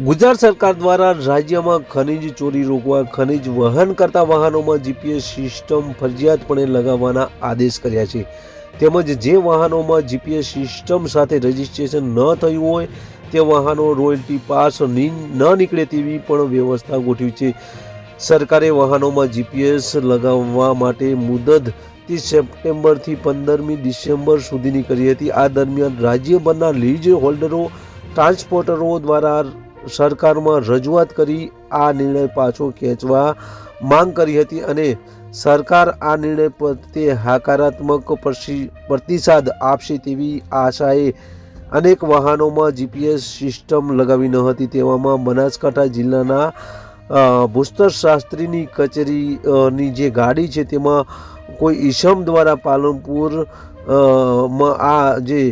ગુજરાત સરકાર દ્વારા રાજ્યમાં ખનીજ ચોરી રોકવા ખનીજ વહન કરતા વાહનોમાં જીપીએસ સિસ્ટમ ફરજિયાતપણે લગાવવાના આદેશ કર્યા છે। તેમજ જે વાહનોમાં જીપીએસ સિસ્ટમ સાથે રજીસ્ટ્રેશન ન થયું હોય તે વાહનો રોયલ્ટી પાસ ન નીકળે તેવી પણ વ્યવસ્થા ગોઠવી છે। સરકારે વાહનોમાં જીપીએસ લગાવવા માટે મુદત 30 સપ્ટેમ્બરથી 15મી ડિસેમ્બર સુધીની કરી હતી। આ દરમિયાન રાજ્યભરના લીઝ હોલ્ડરો ટ્રાન્સપોર્ટરો દ્વારા સરકારમાં રજૂઆત કરી આ નિર્ણય પાછો ખેંચવા માંગ કરી હતી અને સરકાર આ નિર્ણય પ્રત્યે હકારાત્મક પ્રતિસાદ આપશે તેવી આશાએ અનેક વાહનોમાં જીપીએસ સિસ્ટમ લગાવી ન હતી। તેવામાં બનાસકાંઠા જિલ્લાના ભૂસ્તર શાસ્ત્રીની કચેરીની જે ગાડી છે તેમાં કોઈ ઈસમ દ્વારા પાલનપુર આ જે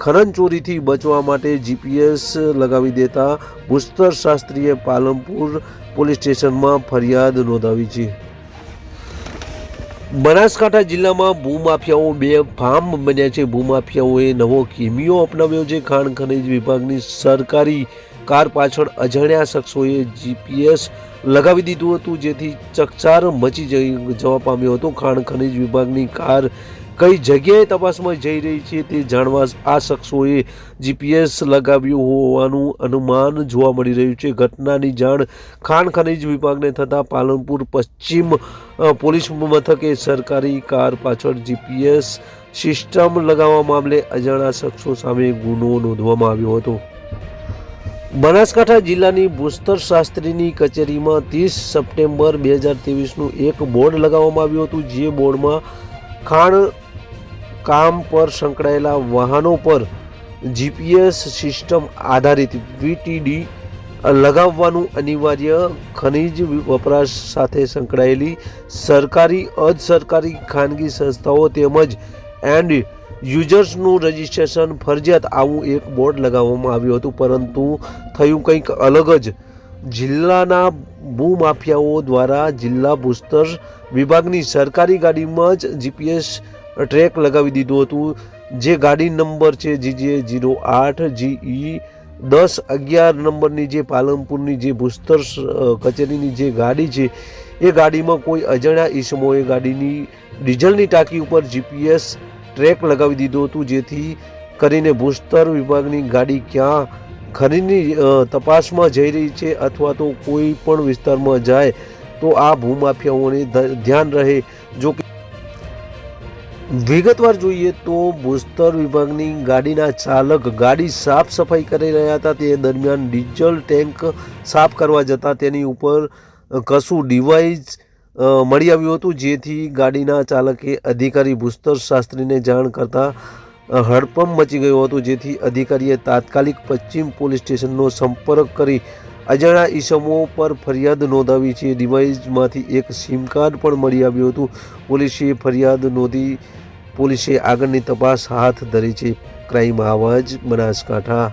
ખનન ચોરીથી બચવા માટે જીપીએસ લગાવી દેતા ભૂસ્તર શાસ્ત્રીએ પાલનપુર પોલીસ સ્ટેશનમાં ફરિયાદ નોંધાવી છે। બનાસકાંઠા જિલ્લામાં ભૂમાફિયાઓ બેફામ બન્યા છે। ભૂમાફિયાઓએ નવો કિમિયો અપનાવ્યો છે। ખાણ ખનીજ વિભાગની સરકારી કાર પાછળ અજાણ્યા શખ્સોએ જીપીએસ લગાવી દીધું હતું, જેથી ચકચાર મચી જવા પામ્યો હતો। ખાણ ખનીજ વિભાગની કાર કઈ જગ્યાએ તપાસમાં જઈ રહી છે તે જાણવા આ શખ્સોએ જીપીએસ લગાવ્યું હોવાનું અનુમાન જોવા મળી રહ્યું છે। ઘટનાની જાણ ખાણ ખનીજ વિભાગને થતાં પાલનપુર પશ્ચિમ પોલીસ મથકે સરકારી કાર પાછળ જીપીએસ સિસ્ટમ લગાવવા મામલે અજાણ્યા શખ્સો સામે ગુનો નોંધવામાં આવ્યો હતો। બનાસકાંઠા જિલ્લાની ભૂસ્તર શાસ્ત્રીની કચેરીમાં 30 સપ્ટેમ્બર 2023નું એક બોર્ડ લગાવવામાં આવ્યું હતું, જે બોર્ડમાં ખાણ કામ પર સંકળાયેલા વાહનો પર જીપીએસ સિસ્ટમ આધારિત વીટીડી લગાવવાનું અનિવાર્ય, ખનીજ વપરાશ સાથે સંકળાયેલી સરકારી, અર્ધસરકારી, ખાનગી સંસ્થાઓ તેમજ એન્ડ યુઝર્સનું રજિસ્ટ્રેશન ફરજિયાત આવું એક બોર્ડ લગાવવામાં આવ્યું હતું, પરંતુ થયું કંઈક અલગ જ। જિલ્લાના ભૂમાફિયાઓ દ્વારા જિલ્લા ભૂસ્તર વિભાગની સરકારી ગાડીમાં જ જીપીએસ ટ્રેક લગાવી દીધું હતું, જે ગાડી નંબર છે GJ08 GE 1011 નંબરની જે પાલનપુરની જે ભૂસ્તર કચેરીની જે ગાડી છે એ ગાડીમાં કોઈ અજાણ્યા ઈસમોએ ગાડીની ડીઝલની ટાંકી ઉપર જીપીએસ ટ્રેક લગાવી દીધું હતું, જેથી કરીને ભૂસ્તર વિભાગની ગાડી ક્યાં ખનીજની તપાસમાં જઈ રહી છે અથવા તો કોઈ પણ વિસ્તારમાં જાય તો આ ભૂમાફિયાઓને ધ્યાન રહે। જો કે વિગતવાર જોઈએ તો ભૂસ્તર વિભાગની ગાડીના ચાલક ગાડી સાફ સફાઈ કરી રહ્યા હતા, તે દરમિયાન ડીઝલ ટેન્ક સાફ કરવા જતાં તેની ઉપર કશું ડિવાઇસ મળી આવ્યું હતું, જેથી ગાડીના ચાલકે અધિકારી ભૂસ્તર શાસ્ત્રીને જાણ કરતાં હડપંપ મચી ગયો હતો, જેથી અધિકારીએ તાત્કાલિક પશ્ચિમ પોલીસ સ્ટેશનનો સંપર્ક કરી અજાણ્યા ઈસમો પર ફરિયાદ નોંધાવી છે। ડિવાઇસમાંથી એક સિમ કાર્ડ પણ મળી આવ્યું હતું। પોલીસે ફરિયાદ નોંધી પોલીસે આગળની તપાસ હાથ ધરી છે। ક્રાઇમ આવાજ બનાસકાંઠા।